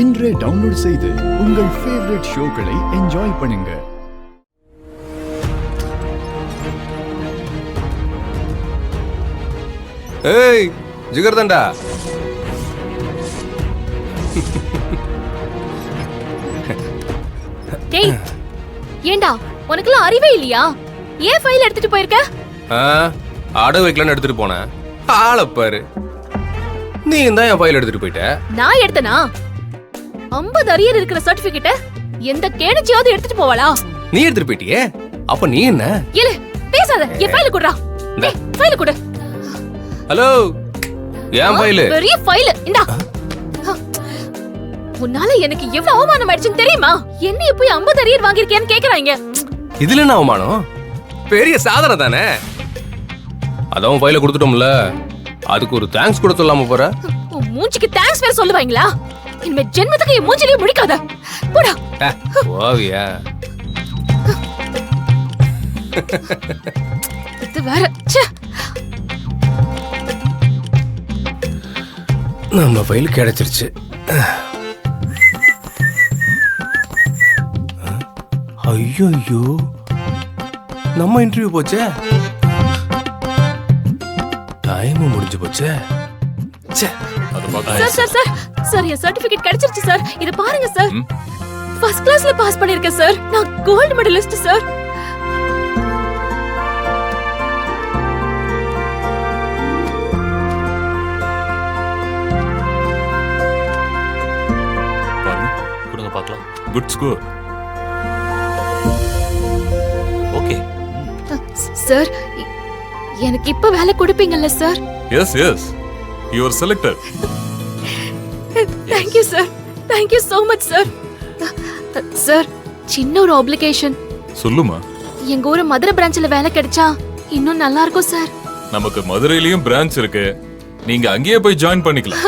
இன்றே டவுன்லோட் செய்து உங்கள் ஃபேவரட் ஷோக்களை என்ஜாய் பண்ணுங்க. ஏய் ஜிகர்தண்டா, டேய் ஏண்டா உனக்குலாம் அறிவே இல்லையா? ஏன் ஃபைல் எடுத்துட்டு போயிருக்க? அடகு வைக்கலான்னு எடுத்துட்டு போனேன். ஆளை பாரு, நீ தான் என் ஃபைல் எடுத்துட்டு போயிட்ட. நான் எடுத்தனா? 50 அரியர் இருக்கிற சர்டிபிகேட்ட எந்த கேணச்சியாவது எடுத்துட்டு போவாளா? நீ எடுத்துட்டு போயிட்டியே, அப்ப நீ என்ன? இல்ல பேசாத, என் ஃபைல் குடுறா. டேய் ஃபைல் குடு. ஹலோ, என் ஃபைல். பெரிய ஃபைல் இந்தா. உன்னால எனக்கு எவ்வளவு அவமானம் ஆயிடுச்சுன்னு தெரியுமா? என்ன போய் 50 அரியர் வாங்கிருக்கேன்னு கேக்குறாங்க. இதுல என்ன அவமானம்? பெரிய சாதனை தானே. அதான் ஃபைல கொடுத்துட்டோம்ல, அதுக்கு ஒரு தேங்க்ஸ் கூட சொல்லாம போற. உன் மூஞ்சிக்கு தேங்க்ஸ் வேற சொல்லுவாங்களா? இனிமே ஜென்மத்துக்கு என் மூஞ்சிலே முடிக்காத. போடா. ஓவியா, இது வேற. ச்சே, நம்ம ஃபைல் கிடைச்சிருச்சு. ஐயோ ஐயோ, நம்ம இன்டர்வியூ போச்சே, டைம் முடிஞ்சு போச்சே. சார் என் சர்டிபிகேட் கிடைச்சிருச்சு சார். இத பாருங்க சார். ஃபர்ஸ்ட் கிளாஸ்ல பாஸ் பண்ணிருக்கேன் சார். நான் கோல்ட் மெடலிஸ்ட் சார். பாருங்க, கொடுங்க பார்க்கலாம். Good score. ஓகே சார், எனக்கு இப்ப வேலை கொடுப்பீங்கல்ல sir? Yes yes, you are selected. Thank you sir. Thank you so much sir. Sir, சின்ன ஒரு ஆப்ளிகேஷன். சொல்லுமா. எங்க ஊர் மதுரை பிரான்ச்ல வேலை கிடைச்சா இன்னும் நல்லா இருக்கும் சார். நமக்கு மதுரையிலயும் பிரான்ச் இருக்கு, நீங்க அங்கேயே போய் ஜாயின் பண்ணிக்கலாம்.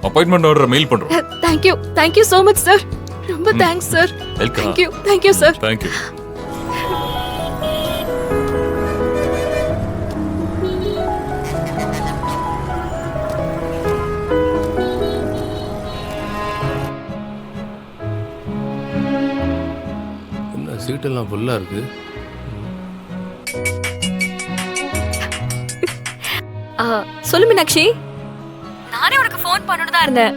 அப்பாயின்ட்மெண்ட் ஆர்டர் மெயில் பண்றோம். Thank you so much sir. ரொம்ப thanks sir. Welcome. Thank you sir. Thank you. Seat எல்லாம் ஃபுல்லா இருக்கு. சொல்லு மீனாட்சி. நானே உனக்கு ஃபோன் பண்ணணும் தான் இருந்தேன்.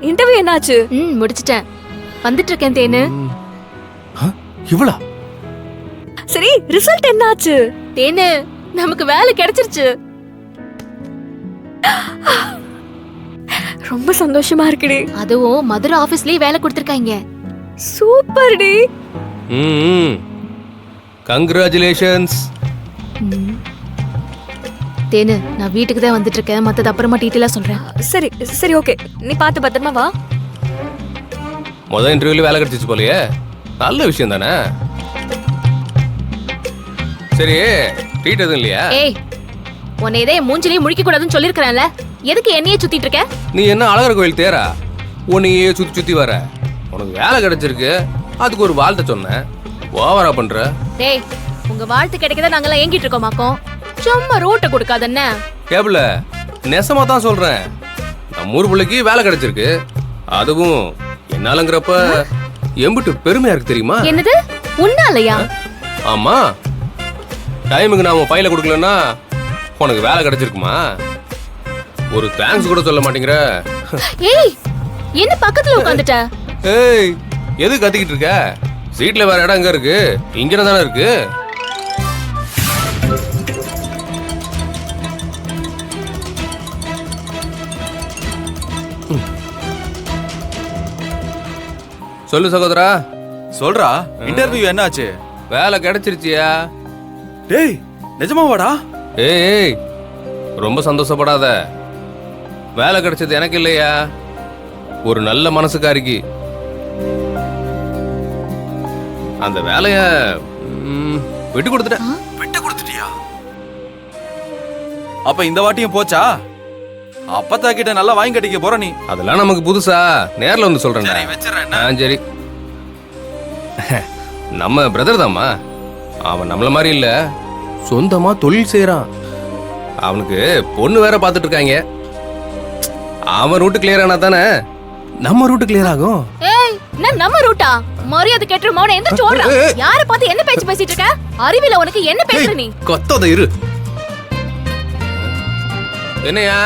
இன்டர்வியூ என்னாச்சு? முடிச்சிட்டேன். வந்துட்டு இருக்கேன் தேனு. இவளா? சரி, ரிசல்ட் என்னாச்சு? தேனு, நமக்கு வேலை கிடைச்சிருச்சு. ரொம்ப சந்தோஷமா இருக்குடி. அதுவும் மதுரை ஆபீஸ்லயே வேலை கொடுத்திருக்காங்க. சூப்பர் டி. கங்க்ராச்சுலேஷன்ஸ். தேனு, நான் வீட்டுக்கு தான் வந்துட்டு இருக்கேன். மத்தது அப்புறமா டீட்டெயிலா சொல்றேன். சரி சரி, ஓகே. நீ பார்த்து பத்திரமா வா. முதல் இன்டர்வியூல வேலை கிடைச்சிச்சு போலயே, நல்ல விஷயம் தானே. சரி, ட்ரீட் எதுவும் இல்லையா? ஏய், உன்னை இதே மூஞ்சிலேயே முழிக்க கூடாதுன்னு சொல்லிருக்கேன்ல, எதுக்கு என்னையே சுத்திட்டு இருக்க? நீ என்ன அழகர் கோயில் தேரா? உன்னையே சுத்தி சுத்தி வர. உனக்கு வேலை கிடைச்சிருக்கு, அதுக்கு ஒரு வாழ்த்த சொன்னேன். ஓவரா பண்ற. டேய், உங்க வாழ்த்து கிடைக்கதா நாங்கெல்லாம் ஏங்கிட்டு இருக்கோம் மாக்கோம். சும்மா ரோட்டை கொடுக்காதன்ன. கேபிள நெசமா தான் சொல்றேன். நம்ம ஊர் பிள்ளைக்கு வேலை கிடைச்சிருக்கு, அதுவும் என்னாலங்கிறப்ப எம்பிட்டு பெருமையா இருக்கு தெரியுமா? என்னது உன்னாலயா? ஆமா, டைமுக்கு நாம ஃபைல கொடுக்கலன்னா உனக்கு வேலை கிடைச்சிருக்குமா? ஒரு தேங்க்ஸ் கூட சொல்ல மாட்டேங்கிற. ஏய், என்ன பக்கத்துல உட்கார்ந்துட்ட? ஏய், எது கத்திக்கிட்டு இருக்க? சீட்ல வேற இடம் எங்க இருக்கு? இங்க தானே இருக்கு. சொல்லு சகோதரா. சொல்றா, இன்டர்வியூ என்னாச்சு? வேலை கிடைச்சிருச்சியா? டேய், நிஜமாவாடா? ஏய், ரொம்ப சந்தோஷப்படாத. வேலை கிடைச்சது எனக்கு இல்லையா, ஒரு நல்ல மனசுக்காரிக்கு. அந்த வேலைய விட்டு கொடுத்துட்டேன். விட்டு கொடுத்துட்டியா? அப்ப இந்த வாட்டியும் போச்சா? அப்பத்தா கிட்ட நல்லா வாங்கி கட்டிக்க போற நீ. அதெல்லாம் நமக்கு புதுசா, நேர்ல வந்து சொல்றேன். சரி, வச்சிரேன். சரி, நம்ம பிரதர் தாம்மா. அவன் நம்மள மாதிரி இல்ல, சொந்தமா தொழில் செய்யறான். அவனுக்கு பொண்ணு வேற பாத்துட்டு இருக்காங்க. அவன் ரூட்டு கிளியர் ஆனா தானே நம்ம ரூட் கிளியர் ஆகும். ஏய் என்ன நம்ம ரூட்டா? மரியாதை கேட்டு மௌன எந்திரச்சு ஓடுறா. யார பார்த்து என்ன பேச்சு பேசிட்டு இருக்க? அறிவில உனக்கு என்ன பேசுற நீ? கொத்தத இரு. என்னையா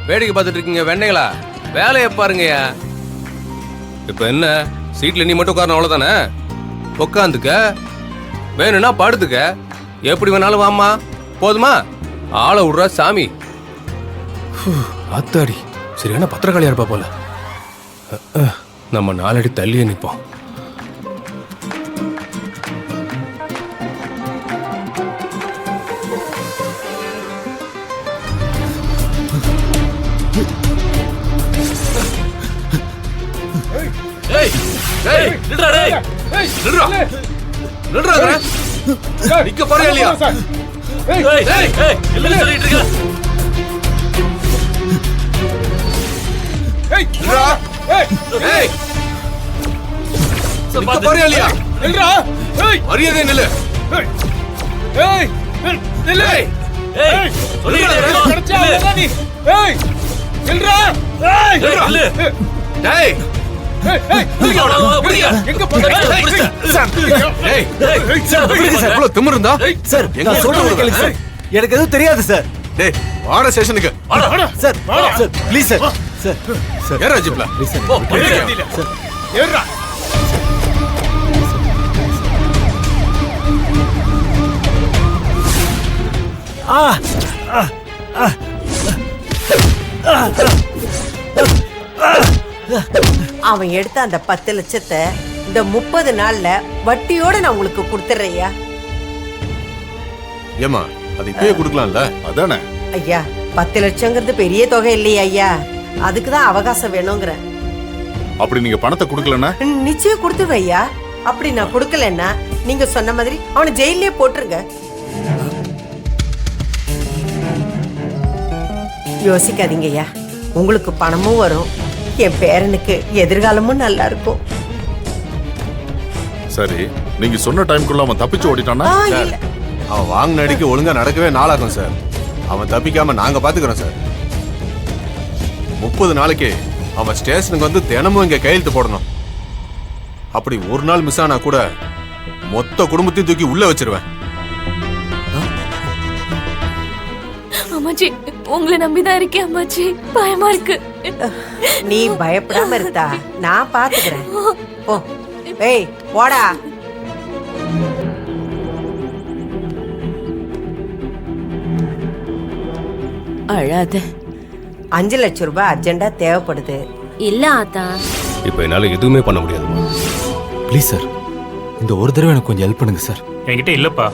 வேடிக்கை பார்த்துட்டு இருக்கீங்க வெண்ணைகளா? வேலையை பாருங்கய்யா. இப்ப என்ன சீட்ல நீ மட்டும் உட்காரணும் அவ்வளவுதானே? உட்காந்துக்க, வேணும்னா படுத்துக்க, எப்படி வேணாலும் வாமா. போதுமா? ஆளை விடுறா சாமி. அத்தாடி சரியான பத்திரக்காளியா இருப்பா போல. நம்ம நாலடி தள்ளியே நிற்போம். நிக்க போறியா இல்லையா? மரியாதை நில்லு. எனக்கு எதுவும் தெரியாது சார். டேய் வாட ஸ்டேஷனுக்கு sir sir please sir. Sir sir ஏறா ஜிப்ல. ஏறா. அவன் எடுத்த அந்த 10 லட்சத்தை இந்த 30 நாள்ல வட்டியோட நான் உங்களுக்கு கொடுத்துறேயா. ஏமா அது இப்பயே கொடுக்கலாம்ல? அதானே ஐயா 10 லட்சங்கிறது பெரிய தொகை இல்லையா ஐயா? அதுக்குதான் அவகாசம் வேணுங்கிற. அப்படி நீங்க பணத்தை கொடுக்கலன்னா? நிச்சயம் கொடுத்துருவேன் ஐயா. அப்படி நான் கொடுக்கலன்னா நீங்க சொன்ன மாதிரி அவனை ஜெயிலே போட்டுருங்க. யோசிக்காதீங்க ஐயா, உங்களுக்கு பணமும் வரும், என் பேரனுக்கு எதிர்காலமும் நல்லா இருக்கும். சரி, நீங்க சொன்ன டைம்க்குள்ள அவன் தப்பிச்சு ஓடிட்டானா? இல்ல. அவன் வாங்கின அடிக்கு ஒழுங்கா நடக்கவே நாளாகும் சார். அவன் தப்பிக்காம நாங்க பாத்துக்கிறோம் சார். 30 நாளைக்கு அவன் ஸ்டேஷனுக்கு வந்து தினமும் இங்க கையெழுத்து போடணும். அப்படி ஒரு நாள் மிஸ் ஆனா கூட மொத்த குடும்பத்தையும் தூக்கி உள்ள வச்சிருவேன். அம்மாச்சி உங்களை நம்பிதான் இருக்கேன் அம்மாச்சி. பயமா இருக்கு. நீ பயப்படாம இருந்தா நான் பாத்துக்கிறேன். போ. ஏய் போடா. அழாத. 5 லட்சம் ரூபாய் அர்ஜென்டா தேவைப்படுது. இல்ல ஆத்தா. இப்ப என்னால எதுவுமே பண்ண முடியாது. ப்ளீஸ் சார், இந்த ஒரு தடவை எனக்கு கொஞ்சம் ஹெல்ப் பண்ணுங்க சார். என்கிட்ட இல்லப்பா.